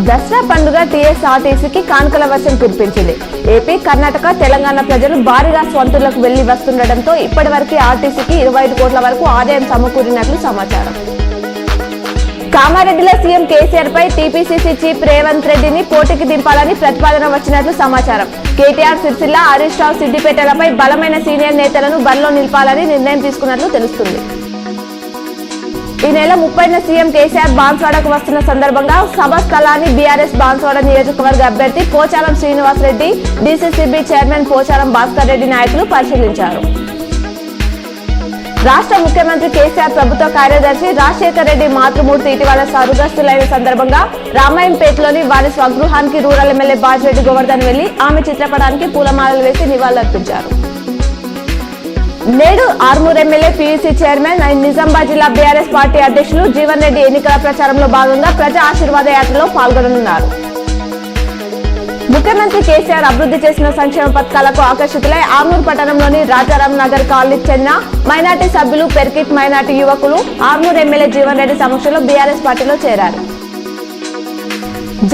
దసరా పండుగ టీఎస్ఆర్టీసీకి కానుకల వర్షం కురిపించింది. ఏపీ, కర్ణాటక, తెలంగాణ ప్రజలు భారీగా స్వంతులకు వెళ్లి వస్తుండటంతో ఇప్పటి వరకు ఆర్టీసీకి 25 కోట్ల వరకు ఆదాయం సమకూరినట్లు సమాచారం. కామారెడ్డిలో సీఎం కేసీఆర్ పై టీపీసీసీ చీఫ్ రేవంత్ రెడ్డిని పోటీకి దింపాలని ప్రతిపాదన వచ్చినట్లు సమాచారం. కేటీఆర్, సిరిసిల్ల, హరీష్ రావు, సిద్దిపేటలపై బలమైన సీనియర్ నేతలను బరిలో నిలపాలని నిర్ణయం తీసుకున్నట్లు తెలుస్తుంది. ఈ నెల 30న సీఎం కేసీఆర్ బాన్స్వాడకు వస్తున్న సందర్భంగా సభ స్థలాన్ని బీఆర్ఎస్ బాన్స్వాడ నియోజకవర్గ అభ్యర్థి పోచారం శ్రీనివాసరెడ్డి, డీసీసీబీ చైర్మన్ పోచారం భాస్కర్ రెడ్డి నాయకులు పరిశీలించారు. రాష్ట్ర ముఖ్యమంత్రి కేసీఆర్ ప్రభుత్వ కార్యదర్శి రాజశేఖర్ రెడ్డి మాతృమూర్తి ఇటీవల స్వర్గస్థులైన సందర్భంగా రామాయంపేటలోని వారి స్వగృహానికి రూరల్ ఎమ్మెల్యే బాజిరెడ్డి గోవర్ధన్ వెళ్లి ఆమె చిత్రపటానికి పూలమాలలు వేసి నివాళులర్పించారు. నేడు Armoor MLA PUC chairman Nizamabad జిల్లా బీఆర్ఎస్ పార్టీ అధ్యక్షులు జీవన్ రెడ్డి ఎన్నికల ప్రచారంలో భాగంగా ప్రజా ఆశీర్వాద యాత్రలో పాల్గొననున్నారు. ముఖ్యమంత్రి కేసీఆర్ అభివృద్ధి చేసిన సంక్షేమ పథకాలకు ఆకర్షితులై ఆర్మూర్ పట్టణంలోని రాజారాం నగర్ కాలనీకి చెందిన మైనార్టీ సభ్యులు, పెర్కిట్ మైనార్టీ యువకులు ఆర్మూర్ ఎమ్మెల్యే జీవన్ రెడ్డి సమక్షంలో బీఆర్ఎస్ పార్టీలో చేరారు.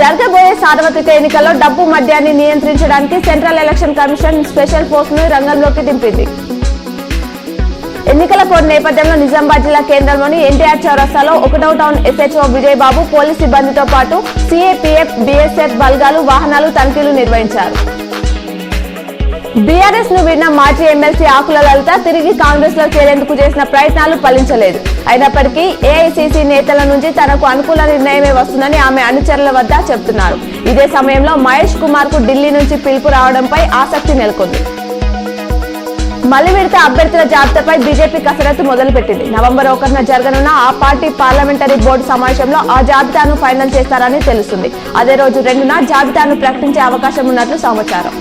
జరగబోయే సార్వత్రిక ఎన్నికల్లో డబ్బు మద్యాన్ని నియంత్రించడానికి central election commission special force ను రంగంలోకి దింపింది. ఎన్నికల కోడ్ నేపథ్యంలో నిజామాబాద్ జిల్లా కేంద్రంలోని ఎన్టీఆర్ చౌరస్తాలో 1వ టౌన్ ఎస్హెచ్ఓ విజయబాబు, పోలీస్ సిబ్బందితో పాటు సిఏపీఎఫ్, బీఎస్ఎఫ్ బలగాలు వాహనాలు తనిఖీలు నిర్వహించారు. బీఆర్ఎస్ ను విన్న మాజీ ఎమ్మెల్సీ ఆకుల లలిత తిరిగి కాంగ్రెస్ లో చేరేందుకు చేసిన ప్రయత్నాలు ఫలించలేదు. అయినప్పటికీ ఏఐసీసీ నేతల నుంచి తనకు అనుకూల నిర్ణయమే వస్తుందని ఆమె అనుచరుల వద్ద చెబుతున్నారు. ఇదే సమయంలో మహేష్ కుమార్ కు ఢిల్లీ నుంచి పిలుపు రావడంపై ఆసక్తి నెలకొంది. మళ్లీ విడత అభ్యర్థుల జాబితాపై బీజేపీ కసరత్తు మొదలుపెట్టింది. నవంబర్ 1న జరగనున్న ఆ పార్టీ పార్లమెంటరీ బోర్డు సమావేశంలో ఆ జాబితాను ఫైనల్ చేస్తారని తెలుస్తుంది. అదే రోజు 2న జాబితాను ప్రకటించే అవకాశం ఉన్నట్లు సమాచారం.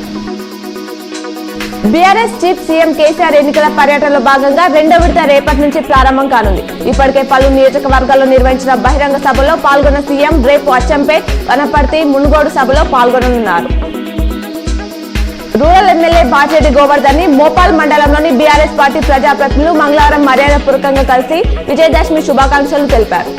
బీఆర్ఎస్ చీఫ్ సీఎం కేసీఆర్ ఎన్నికల పర్యటనలో భాగంగా 2వ విడత రేపటి నుంచి ప్రారంభం కానుంది. ఇప్పటికే పలు నియోజకవర్గాల్లో నిర్వహించిన బహిరంగ సభలో పాల్గొన్న సీఎం రేపు అచ్చంపేట్, వనపర్తి, మునుగోడు సభలో పాల్గొననున్నారు. రూరల్ ఎమ్మెల్యే బాజిరెడ్డి గోవర్ధన్ ని మోపాల్ మండలంలోని బీఆర్ఎస్ పార్టీ ప్రజాప్రతినిధులు మంగళవారం మర్యాదపూర్వకంగా కలిసి విజయదశమి శుభాకాంక్షలు తెలిపారు.